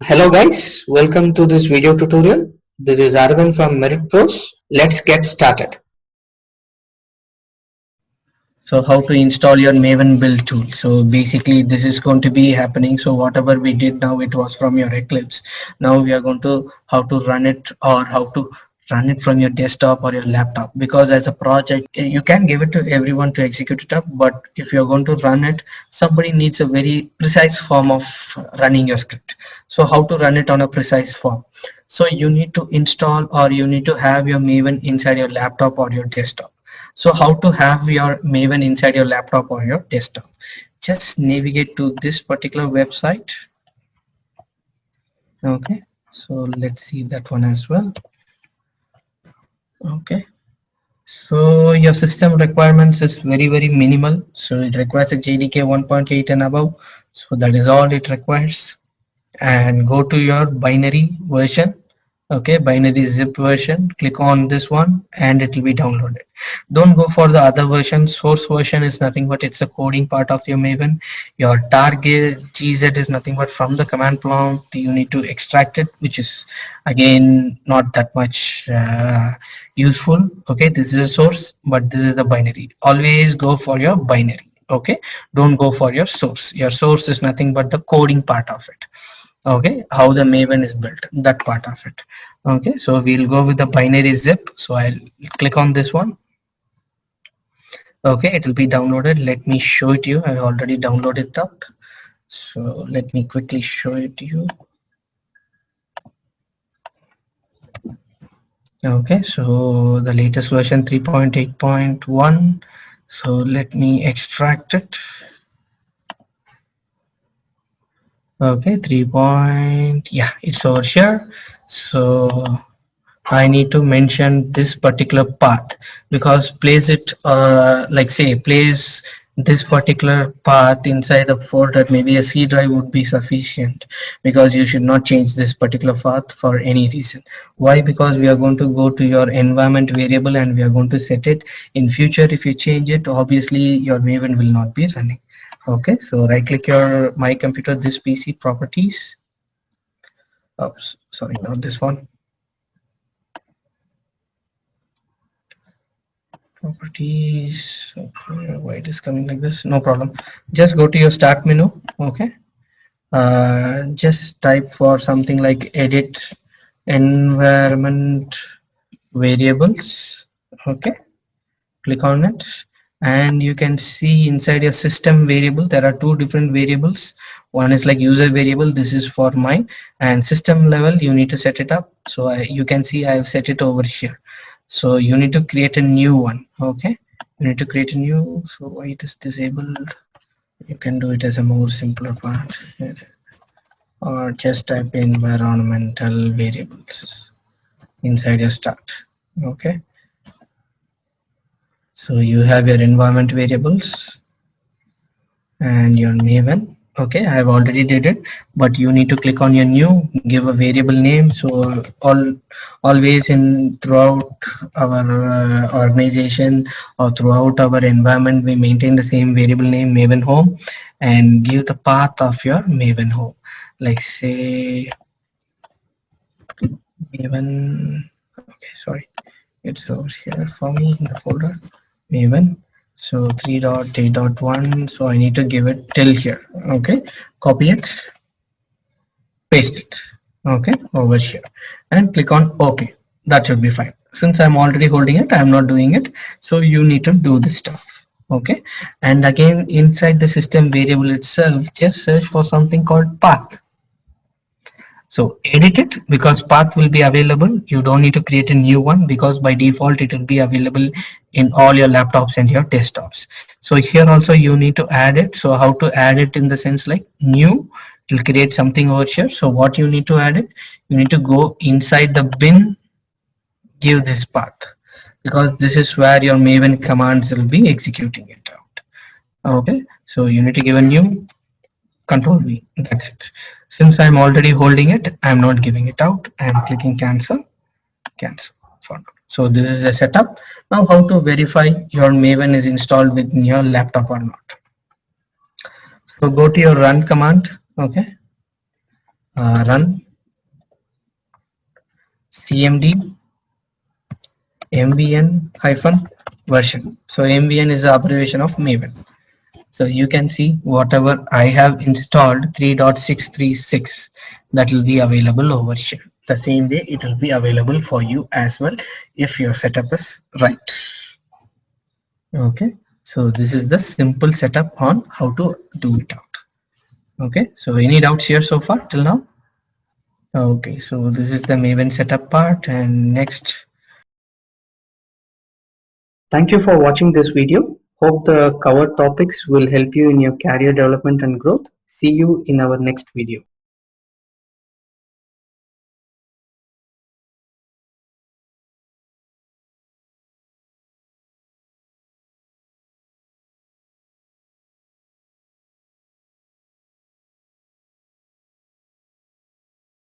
Hello guys, welcome to this video tutorial. This is Arvind from Merit Pros. Let's get started. So how to install your Maven build tool. So basically this is going to be happening. So whatever we did now, it was from your Eclipse. Now we are going to how to run it or how to run it from your desktop or your laptop, because as a project you can give it to everyone to execute it up, but if you're going to run it, somebody needs a very precise form of running your script. So how to run it on a precise form? So you need to install or you need to have your Maven inside your laptop or your desktop. So how to have your Maven inside your laptop or your desktop? Just navigate to this particular website. Okay, so let's see that one as well. Okay, so your system requirements is very minimal. So it requires a JDK 1.8 and above. So that is all it requires. And go to your binary version. Okay, binary zip version, click on this one and it will be downloaded. Don't go for the other version. Source version is nothing but it's a coding part of your Maven. Your target gz is nothing but from the command prompt you need to extract it, which is again not that much useful. Okay, this is a source, but this is the binary. Always go for your binary. Okay, don't go for your source. Your source is nothing but the coding part of it. Okay, how the Maven is built, that part of it. Okay, so we'll go with the binary zip. So I'll click on this one. Okay, it will be downloaded. Let me show it to you. I already downloaded it out. So let me quickly show it to you. Okay, so the latest version 3.8.1. so let me extract it. Okay, 3 point, yeah, it's over here. So I need to mention this particular path, because place it like say place this particular path inside the folder. Maybe a C drive would be sufficient, because you should not change this particular path for any reason. Why? Because we are going to go to your environment variable and we are going to set it. In future, if you change it, obviously your Maven will not be running. Okay, so right click your my computer, this PC properties. Oops, sorry, not this one. Properties. Okay, why it is coming like this? No problem. Just go to your start menu. Okay, just type for something like edit environment variables. Okay, click on it and you can see inside your system variable there are two different variables. One is like user variable, this is for mine, and system level you need to set it up. So you can see I have set it over here. So you need to create a new one. Okay, you need to create a new. So why it is disabled? You can do it as a more simpler part here, or just type environmental variables inside your start. Okay, so you have your environment variables and your Maven. Okay, I have already did it, but you need to click on your new, give a variable name. So always in throughout our organization or throughout our environment, we maintain the same variable name Maven home, and give the path of your Maven home. Like say Maven. Okay, sorry, it's over here for me in the folder Maven. So 3.8.1, so I need to give it till here. Okay, copy it, paste it, okay, over here, and click on OK. That should be fine. Since I'm already holding it, I'm not doing it, so you need to do this stuff. Okay, and again inside the system variable itself, just search for something called path. So edit it, because path will be available. You don't need to create a new one, because by default it will be available in all your laptops and your desktops. So here also you need to add it. So how to add it in the sense like new, you'll create something over here. So what you need to add it, you need to go inside the bin, give this path, because this is where your Maven commands will be executing it out. Okay, so you need to give a new, Control V, that's it. Since I'm already holding it, I'm not giving it out. I'm clicking cancel for now. So this is a setup. Now how to verify your Maven is installed within your laptop or not. So go to your run command. Okay, run cmd mvn-version. So mvn is the abbreviation of Maven. So you can see whatever I have installed 3.636, that will be available over here. The same way it will be available for you as well if your setup is right. Okay, so this is the simple setup on how to do it out. Okay, so any doubts here so far till now? Okay, so this is the Maven setup part, and next. Thank you for watching this video. Hope the covered topics will help you in your career development and growth. See you in our next video.